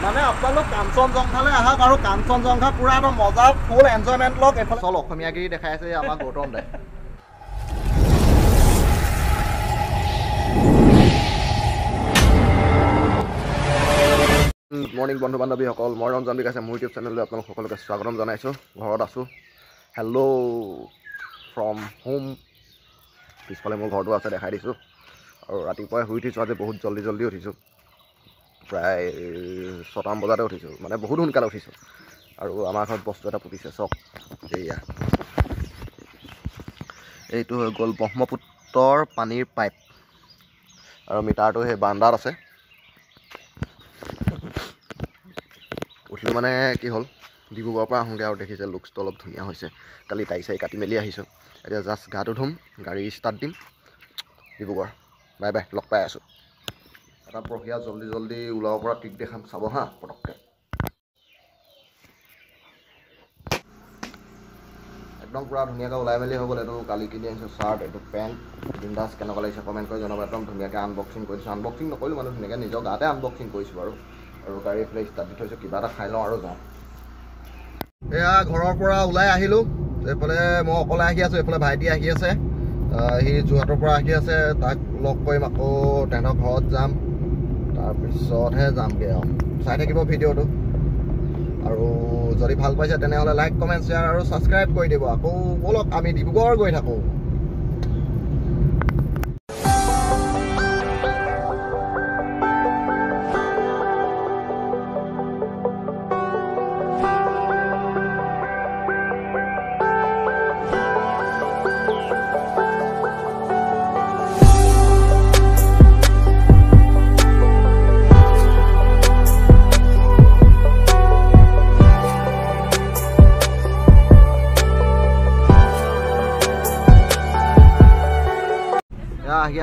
মানে আপোনালোক কাঞ্চনজংঘালৈ আহক আৰু কাঞ্চনজংঘা পুৰা এটা মজা ফুল এনজয়মেণ্ট লওক। এইফালে চল অসমীয়াগিৰি দেখাই আছে আমাৰ গৌতম দাই। মৰ্ণিং বন্ধু বান্ধৱীসকল, মই ৰঞ্জন বিকাশে মোৰ ইউটিউব চেনেললৈ আপোনালোক সকলোকে স্বাগতম জনাইছোঁ। ঘৰত আছোঁ, হেল্ল' ফ্ৰম হোম। পিছফালে মোৰ ঘৰটো আছে, দেখাই দিছোঁ। আৰু ৰাতিপুৱাই শুই উঠিছোঁ, আজি বহুত জল্দি উঠিছোঁ। প্ৰায় 6টামান বজাতে উঠিছোঁ, মানে বহুত সোনকালে উঠিছোঁ। আৰু আমাৰ ঘৰত বস্তু এটা পুতিছে, চক এয়া। এইটো হৈ গ'ল ব্ৰহ্মপুত্ৰৰ পানীৰ পাইপ, আৰু মিটাৰটো সেই বাৰান্দাত আছে। উঠিলোঁ মানে কি হ'ল, ডিব্ৰুগড়ৰ পৰা আহোঁগৈ আৰু দেখিছে লুকছটো অলপ ধুনীয়া হৈছে। কালি টাই চাই কাটি মেলি আহিছোঁ। এতিয়া জাষ্ট গাটো ধুম, গাড়ী ষ্টাৰ্ট দিম, ডিব্ৰুগড়। বাই বাই, লগ পাই আছোঁ। এটা প্ৰক্ৰিয়া জল্দি ওলাব পৰা ট্ৰিক দেখাম, চাব হা পটককৈ। একদম পূৰা ধুনীয়াকৈ ওলাই মেলি হৈ গ'ল। এইটো কালি কিনি আনিছোঁ চাৰ্ট, এইটো পেণ্ট। বিন্দাছ কেনেকুৱা লাগিছে কমেণ্ট কৰি জনাব। একদম ধুনীয়াকৈ আনবক্সিং কৰিছোঁ। আনবক্সিং নকৰিলোঁ মানে ধুনীয়াকৈ নিজৰ গাতে আনবক্সিং কৰিছোঁ বাৰু। আৰু গাড়ী এইফালে ষ্টাৰ্ট দি থৈছোঁ, কিবা এটা খাই লওঁ আৰু যাওঁ। এয়া ঘৰৰ পৰা ওলাই আহিলোঁ। এইফালে মই অকলে আহি আছোঁ, এইফালে ভাইটি আহি আছে। সি যোৰহাটৰ পৰা আহি আছে, তাক লগ কৰিম, আকৌ তেহেঁতৰ ঘৰত যাম, তাৰপিছতহে যামগৈ আৰু। চাই থাকিব ভিডিঅ'টো, আৰু যদি ভাল পাইছে তেনেহ'লে লাইক কমেণ্ট শ্বেয়াৰ আৰু ছাবস্ক্ৰাইব কৰি দিব। আকৌ ব'লক আমি ডিব্ৰুগড় গৈ থাকোঁ।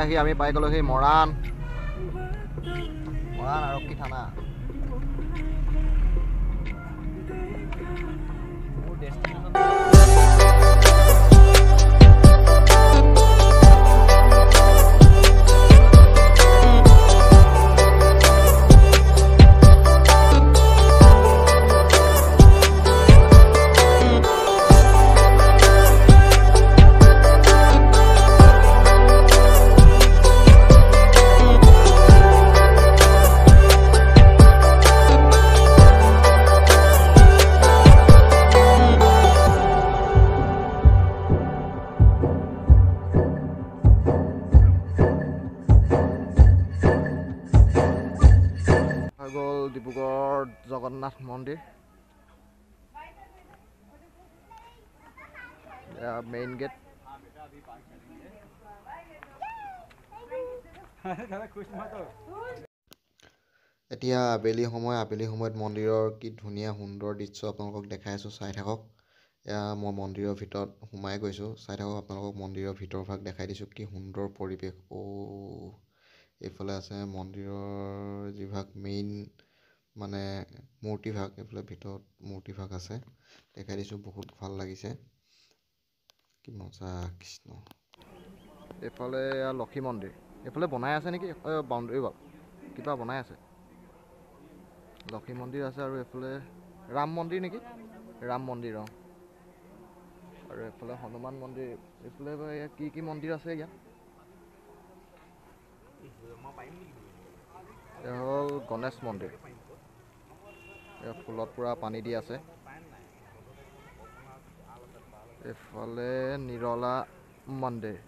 আহি আমি পাই গ'লো সেই মৰাণ আৰক্ষী থানা। ডিব্ৰুগড় জগন্নাথ মন্দিৰ, মেইন গেট। এতিয়া আবেলি সময়ত মন্দিৰৰ কি ধুনীয়া সুন্দৰ দৃশ্য আপোনালোকক দেখাই আছোঁ, চাই থাকক। এয়া মই মন্দিৰৰ ভিতৰত সোমাই গৈছোঁ, চাই থাকক। আপোনালোকক মন্দিৰৰ ভিতৰ ভাগ দেখাই দিছোঁ, কি সুন্দৰ পৰিৱেশ। এইফালে আছে মন্দিৰৰ যিভাগ মেইন মানে মূৰ্তিভাগ, এইফালে ভিতৰত মূৰ্তিভাগ আছে, দেখাই দিছোঁ। বহুত ভাল লাগিছে, কি মজা কৃষ্ণ। এইফালে লক্ষী মন্দিৰ, এইফালে বনাই আছে নেকি, বাউণ্ডেৰী ৱাল কিবা বনাই আছে। লক্ষী মন্দিৰ আছে, আৰু এইফালে ৰাম মন্দিৰ নেকি, ৰাম মন্দিৰ। আৰু এইফালে হনুমান মন্দিৰ। এইফালে কি মন্দিৰ আছে ইয়াত। এয়া হ'ল গণেশ মন্দিৰ, এয়া ফুলত পূৰা পানী দি আছে। এইফালে নিৰলা মন্দিৰ।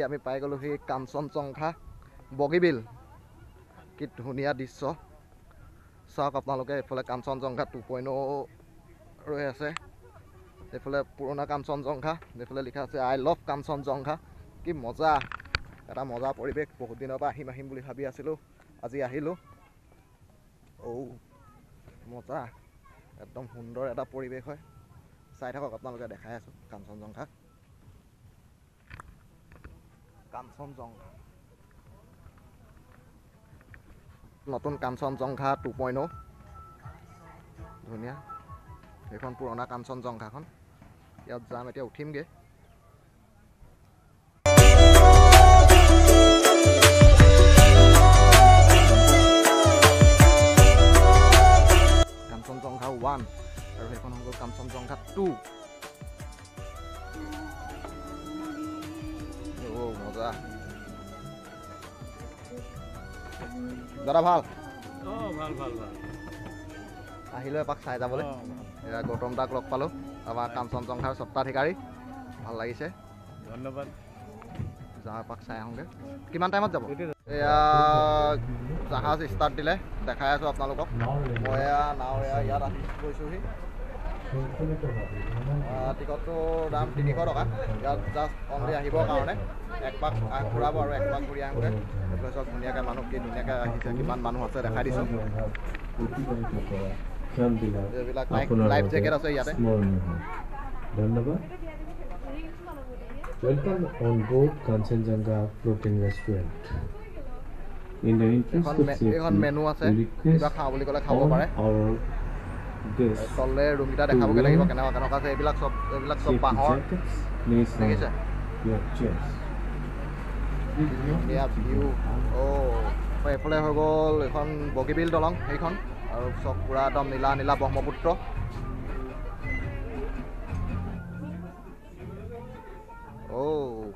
আমি পাই গ'লোহি কাঞ্চনজংঘা বগীবিল। কি ধুনীয়া দৃশ্য চাওক আপোনালোকে। এইফালে কাঞ্চনজংঘা 2.0 ৰৈ আছে, এইফালে পুৰণা কাঞ্চনজংঘা, এইফালে লিখা আছে আই লভ কাঞ্চনজংঘা। কি মজা, এটা মজা পৰিৱেশ। বহুত দিনৰ পৰা আহিম বুলি ভাবি আছিলোঁ, আজি আহিলোঁ। মজা, একদম সুন্দৰ এটা পৰিৱেশ হয়। চাই থাকক আপোনালোকে, দেখাই আছোঁ কাঞ্চনজংঘা। কাঞ্চনজংঘা নতুন কাঞ্চনজংঘা 2.0 ধুনীয়া। এইখন পুৰণা কাঞ্চনজংঘাখন। ইয়াত যাম এতিয়া, উঠিমগৈ। কাঞ্চনজংঘা 1 আৰু সেইখন হৈ গ'ল কাঞ্চনজংঘা 2। মজা দাদা, ভাল? ভাল আহিলোঁ এপাক চাই যাবলৈ। এয়া গৌতম দাক লগ পালোঁ, আমাৰ কাঞ্চনজংঘাৰ স্বত্বাধিকাৰী। ভাল লাগিছে, ধন্যবাদ। যাওঁ এপাক চাই আহোঁগৈ। কিমান টাইমত যাব? এয়া জাহাজ ষ্টাৰ্ট দিলে, দেখাই আছোঁ আপোনালোকক। মই নাও ইয়াত আহি গৈছোঁহি। টিকটটোৰ দাম 300 টকা। ইয়াত জাষ্ট অনলি আহিবৰ কাৰণে এক পাক ঘূৰাব আৰু এক পাক ঘূৰি আহোঁগৈ। এইফালে চব ধুনীয়াকৈ মানুহ কি ধুনীয়াকৈ আহিছে, কিমান মানুহ আছে দেখাই দিছোঁ। এইবিলাক লাইফ জেকেট আছে ইয়াতে। ধন্যবাদ। Welcome on board Kanchenjunga Floating Restaurant. In the interest of safety, এখন মেনু আছে, we কিবা request খাওঁ বুলি ক'লে খাব all পাৰে। our guests তললে ৰুমকেইটা দেখাবগৈ লাগিব কেনেকুৱা কেনেকুৱা আছে। এইবিলাক চব safety বাঁহৰ। jackets placed on দেখিছে your chairs. ধুনীয়া ভিউ। এইফালে হৈ গ'ল এইখন বগীবিল দলং, সেইখন। আৰু চব পূৰা একদম নীলা নীলা ব্ৰহ্মপুত্ৰ।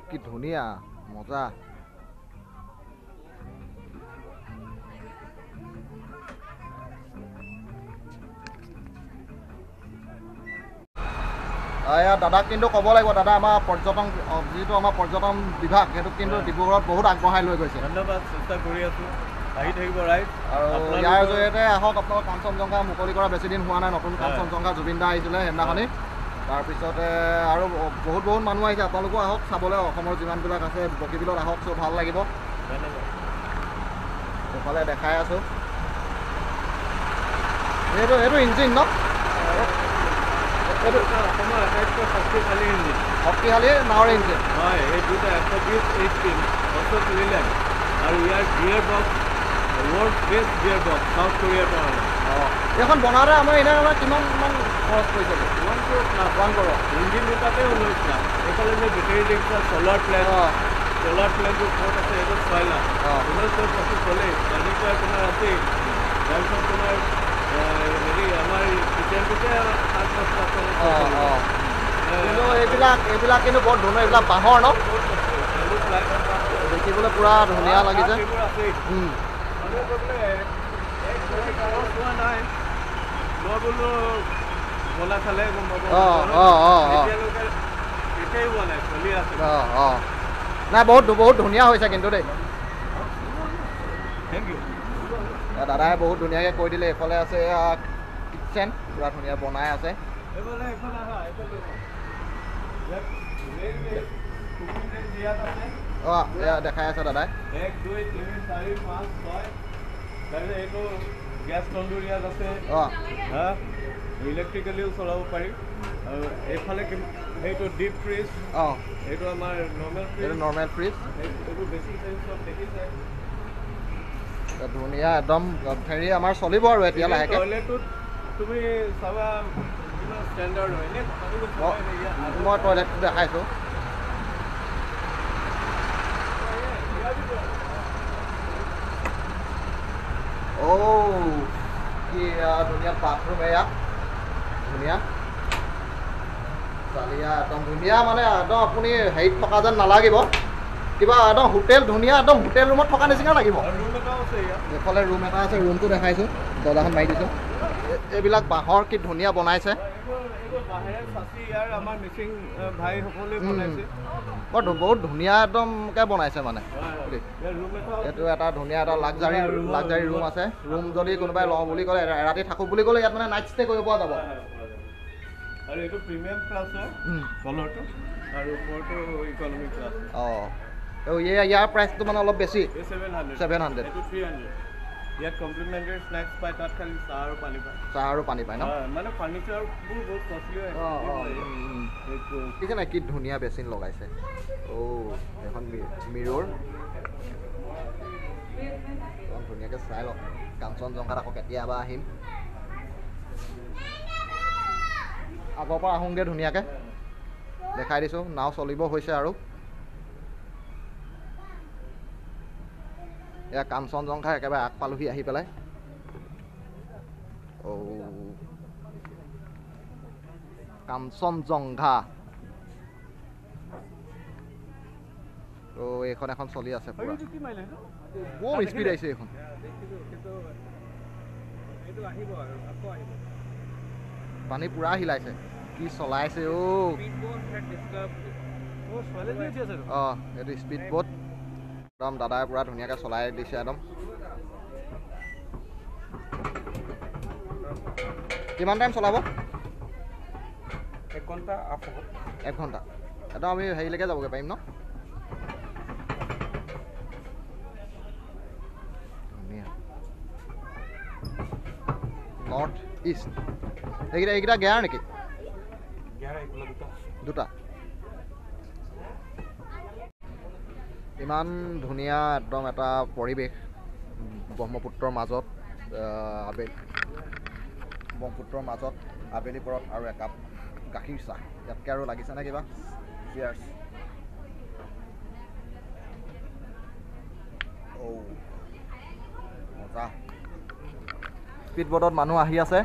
কি ধুনীয়া, মজা। দাদাক কিন্তু ক'ব লাগিব, দাদা আমাৰ পৰ্যটন যিটো আমাৰ পৰ্যটন বিভাগ, সেইটো কিন্তু ডিব্ৰুগড়ত বহুত আগবঢ়াই লৈ গৈছে। ধন্যবাদ, চেষ্টা কৰি আছোঁ। আহি থাকিব ৰাইজ। আৰু ইয়াৰ জৰিয়তে আহক আপোনালোক। কাঞ্চনজংঘা মুকলি কৰা বেছি দিন হোৱা নাই, নতুন কাঞ্চনজংঘা জুবিন দা আহিছিলে সেইদিনাখনি। তাৰপিছতে আৰু বহুত মানুহ আহিছে। আপোনালোকো আহক চাবলৈ, অসমৰ যিমানবিলাক আছে বগীবিলত আহক, চব ভাল লাগিব। ধন্যবাদ। এইফালে দেখাই আছোঁ, এইটো ইঞ্জিন ন? এইটো অসমৰ আটাইতকৈ শক্তিশালী ইঞ্জিন। শক্তিশালী নাৱৰ ইঞ্জিন। হয়, এই দুটা 120 HP অষ্ট্ৰেলিয়ান। আৰু ইয়াৰ gear box world best gear box, south কোৰিয়াৰ পৰা। এইখন বনাওঁতে আমাৰ এনে কিমান খৰচ পৰিছে? 1 crore। ইঞ্জিন দুটাতে 19 লাখ। এইফালে যে বেটেৰী ৰিক্সা, চলাৰ প্লেনটো ক'ত আছে, এইটো 6 লাখ। 1925 চলেই। গাড়ীটো আপোনাৰ আছেই। তাৰপিছত তোমাৰ হেৰি আমাৰ কিচেনটোতে 7-10 লাখ। কিন্তু এইবিলাক কিন্তু বৰ ধুনীয়া, এইবিলাক বাঁহৰ ন? দেখিবলৈ পুৰা ধুনীয়া লাগিছে। নাই, বহুত ধুনীয়া হৈছে কিন্তু দেই। দাদাই বহুত ধুনীয়াকৈ কৈ দিলে। এইফালে আছে কিটচেন, পুৰা ধুনীয়া বনাই আছে। দেখাই আছে দাদাই। 1 2 3 4 5 6 তাৰপিছত এইটো গেছ তন্দুৰ ইয়াত আছে। ইলেক্ট্ৰিকেলিও চলাব পাৰি। আৰু এইফালে সেইটো ডিপ ফ্ৰিজ। এইটো আমাৰ নৰ্মেল ফ্ৰিজ। এইটো বেছি চব দেখিছে। ধুনীয়া একদম হেৰি আমাৰ চলিব আৰু এতিয়া লাহেকৈ। টয়লেটটোত তুমি চাবা কিমান ষ্টেণ্ডাৰ্ড হয়। মই টয়লেটটো দেখাইছোঁ। কি ধুনীয়া বাথৰুম, এয়া ধুনীয়া চালিয়া, একদম ধুনীয়া। মানে একদম আপুনি হেৰিত থকা যেন নালাগিব, কিবা একদম হোটেল, ধুনীয়া একদম হোটেল ৰুমত থকা নিচিনা লাগিব। এইফালে ৰুম এটা আছে, ৰুমটো দেখাইছোঁ। দৰ্জাখন মাৰি দিছোঁ। এইবিলাক বাঁহৰ কি ধুনীয়া বনাইছে। এইবোৰ বাহিৰে চাচি ইয়াৰ আমাৰ মিচিং ভাইসকলে বনাইছে বৰ বহুত ধুনীয়া একদমকৈ বনাইছে মানে এইটো এটা ধুনীয়া এটা লাক্সাৰী ৰুম আছে ৰুম যদি কোনোবাই লওঁ বুলি ক'লে ৰাতি থাকোঁ বুলি ক'লে ইয়াত মানে নাইট ষ্টে কৰিব পৰা যাব আৰু এইটো প্ৰিমিয়াম ক্লাছ হয় তলৰটো আৰু ওপৰটো ইকনমি ক্লাছ অঁ ইয়াৰ প্ৰাইচটো মানে অলপ বেছি 700 এইটো 300 ইয়াত কমপ্লিমেণ্টাৰী স্নেক্স পায় তাত খালি চাহ আৰু পানী পায় ন মানে ফাৰ্নিচাৰবোৰ বহুত কষ্টলি হয় দেখিছে নাই কি ধুনীয়া বেচিন লগাইছে এখন মিৰৰ ধুনীয়াকৈ চাই লওক কাঞ্চনজংঘাত আকৌ কেতিয়াবা আহিম আগৰ পৰা আহোঁগৈ ধুনীয়াকৈ দেখাই দিছোঁ নাও চলিব হৈছে আৰু এয়া কাঞ্চনজংঘা একেবাৰে আগ পালোহি আহি পেলাই কাঞ্চনজংঘা এইখন এখন চলি আছে পুৰা বৰ স্পীড আহিছে এইখন পানী পুৰা হিলাইছে কি চলাইছে এইটো স্পীড বোট একদম দাদাই পুৰা ধুনীয়াকৈ চলাই দিছে একদম কিমান টাইম চলাব 1 ঘণ্টা একদম আমি হেৰিলৈকে যাবগৈ পাৰিম ন ধুনীয়া নৰ্থ ইষ্ট এইকেইটা গেয়াৰ নেকি দুটা ইমান ধুনীয়া একদম এটা পৰিৱেশ ব্ৰহ্মপুত্ৰৰ মাজত আবেলি পৰত আৰু একাপ গাখীৰ চাহ ইয়াতকৈ আৰু লাগিছে নে কিবা চিয়াৰ্ছ মজা স্পীড বোটত মানুহ আহি আছে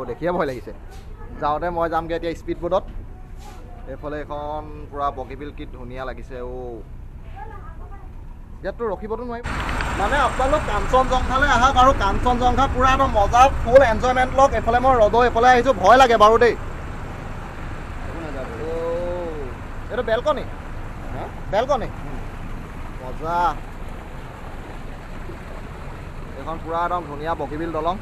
দেখিয়ে ভয় লাগিছে যাওঁতে মই যামগৈ এতিয়া স্পীড বোটত এইফালে এখন পূৰা বগীবিল কি ধুনীয়া লাগিছে ইয়াততো ৰখিবতো নোৱাৰিম মানে আপোনালোক কাঞ্চনজংঘালৈ আহক আৰু কাঞ্চনজংঘা পূৰা একদম মজা ফুল এনজয়মেণ্ট লওক এইফালে মই ৰ'দো এইফালে আহিছোঁ ভয় লাগে বাৰু দেই এইটো বেলকনি মজা এইখন পূৰা একদম ধুনীয়া বগীবিল দলং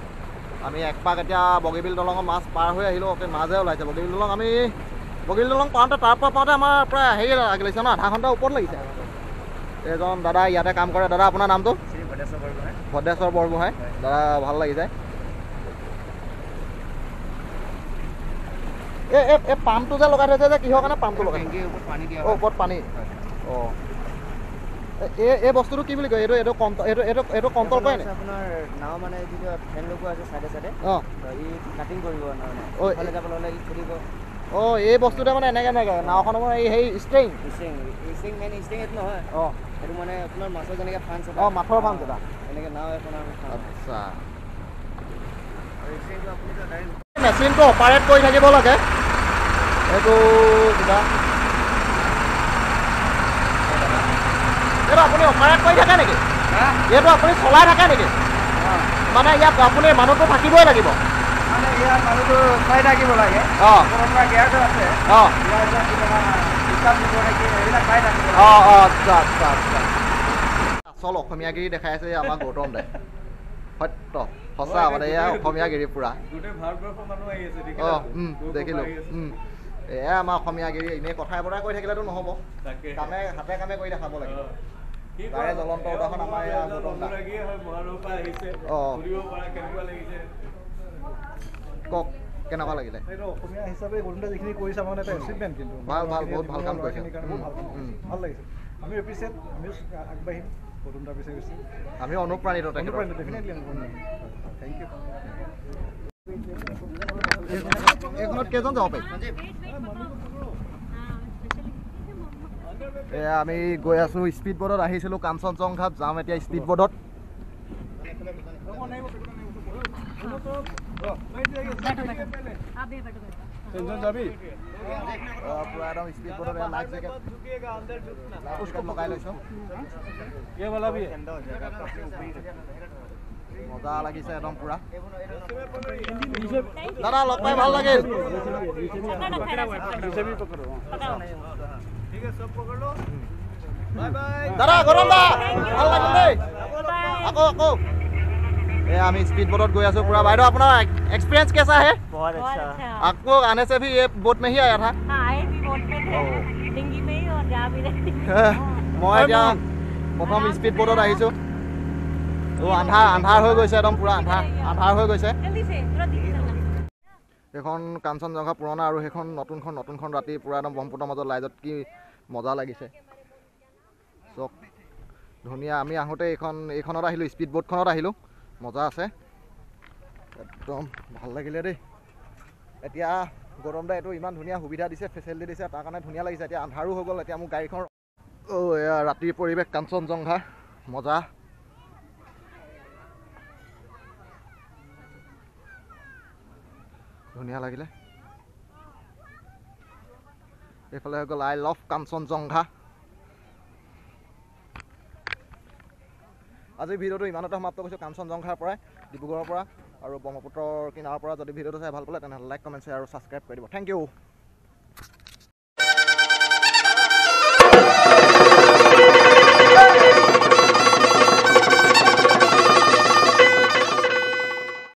আমি একপাক এতিয়া বগীবিল দলঙৰ মাছ পাৰ হৈ আহিলোঁ মাজে ওলাইছে বগীবিল দলং আমি বগীবিল দলং পাওঁতে তাৰপৰা পাওঁতে আমাৰ প্ৰায় হেৰি লাগিছে ন আধা ঘণ্টা ওপৰত লাগিছে এজন দাদা ইয়াতে কাম কৰে দাদা আপোনাৰ নামটো ভদ্ৰেশ্বৰ বৰগোহাঁই দাদা ভাল লাগিছে এই পাম্পটো যে লগাই থৈছে যে কিহৰ কাৰণে পাম্পটো লগাই ওপৰত পানী এই বস্তুটো কি বুলি কয় এইটো কণ্ট্ৰল কৰে আপোনাৰ নাও মানে যিটো ফেন লগোৱা আছে চাইডে চাইডে কাটিং কৰিব এই বস্তুতে মানে এনেকৈ নাওখনৰ সেই ষ্ট্ৰিং এইটো নহয় এইটো মানে আপোনাৰ মাছৰ যেনেকৈ ফান্স মাছৰ ফান্স এটা এনেকৈ নাও এখন আচ্ছা মেচিনটো অপাৰেট কৰি থাকিব লাগে এইটো কিবা এইটো আপুনি অপাৰেট কৰি থাকে নেকি এইটো আপুনি চলাই থাকে নেকি মানে ইয়াত আপুনি মানুহটো থাকিবই লাগিব মানে ইয়াত মানুহটো চাই থাকিব লাগে গিয়াৰটো আছে আচল অসমীয়াগিৰি দেখাই আছে আমাৰ গৌতম দাই সত্য সঁচা মানে এয়া অসমীয়াগিৰি পুৰা দেখিলোঁ এয়া আমাৰ অসমীয়াগিৰি এনেই কথাই বতৰাই কৈ থাকিলেতো নহ'ব হাতে কামে কৰি দেখাব লাগিব তাৰে জ্বলন্ত উদাহৰণ আমাৰ এয়া গৌতম দা কওক কেনেকুৱা লাগিলে অসমীয়া হিচাপে গৌতম দা যিখিনি কৰিছে আমাৰ এটা এচিভমেণ্ট কিন্তু ভাল বহুত ভাল কাম কৰিছে ভাল লাগিছে আমি এপ্ৰিচিয়েট আমিও আগবাঢ়িম গৌতম দাৰ পিছে গৈছে আমিও অনুপ্ৰাণিত ডেফিনেটলি থেংক ইউ এইখনত কেইজন যাব পাৰি এয়া আমি গৈ আছোঁ স্পীড বোটত আহিছিলোঁ কাঞ্চনজংঘাত যাম এতিয়া স্পীড বোটত पूरा एकदम स्पीड बोट लाइफ जैकेट उसको लगा लो ये वाला भी है মজা লাগিছে একদম পুৰা দাদা লগ পাই ভাল লাগিল দাদা গৰম দা ভাল লাগিল দেই আকৌ আমি स्पीड बोट गई आसो पूरा भाई अपना एक्सपीरियंस कैसा है बहुत अच्छा आपको आने से भी ये बोट में ही आया था हाँ आए भी बोट में थे डिंगी में ही और जा भी रहे मैं এতিয়া प्रथम स्पीड बोटत আহিছো আন্ধাৰ হৈ গৈছে একদম পুৰা আন্ধাৰ হৈ গৈছে जल्दी से थोड़ा धीरे चलना এখন কাঞ্চনজংঘা পুৰণা আৰু সেইখন নতুনখন ৰাতি পুৰা একদম ব্ৰহ্মপুত্ৰৰ মাজত লাইজত কি মজা লাগিছে চক ধুনীয়া আমি আহোঁতে এইখনত আহিলোঁ স্পীড বোটখনত আহিলোঁ মজা আছে একদম ভাল লাগিলে দেই এতিয়া গৰম দা এইটো ইমান ধুনীয়া সুবিধা দিছে ফেচিলিটি দিছে তাৰ কাৰণে ধুনীয়া লাগিছে এতিয়া আন্ধাৰো হৈ গ'ল এতিয়া মোৰ গাড়ীখন এয়া ৰাতিৰ পৰিৱেশ কাঞ্চনজংঘা মজা ধুনীয়া লাগিলে এইফালে হৈ গ'ল আই লাভ কাঞ্চনজংঘা আজিৰ ভিডিঅ'টো ইমানতে সমাপ্ত কৰিছোঁ কাঞ্চনজংঘাৰ পৰাই ডিব্ৰুগড়ৰ পৰা আৰু ব্ৰহ্মপুত্ৰৰ কিনাৰৰ পৰা যদি ভিডিঅ'টো চাই ভাল পালে তেনেহ'লে লাইক কমেণ্ট শ্বেয়াৰ আৰু ছাবস্ক্ৰাইব কৰি দিব থেংক ইউ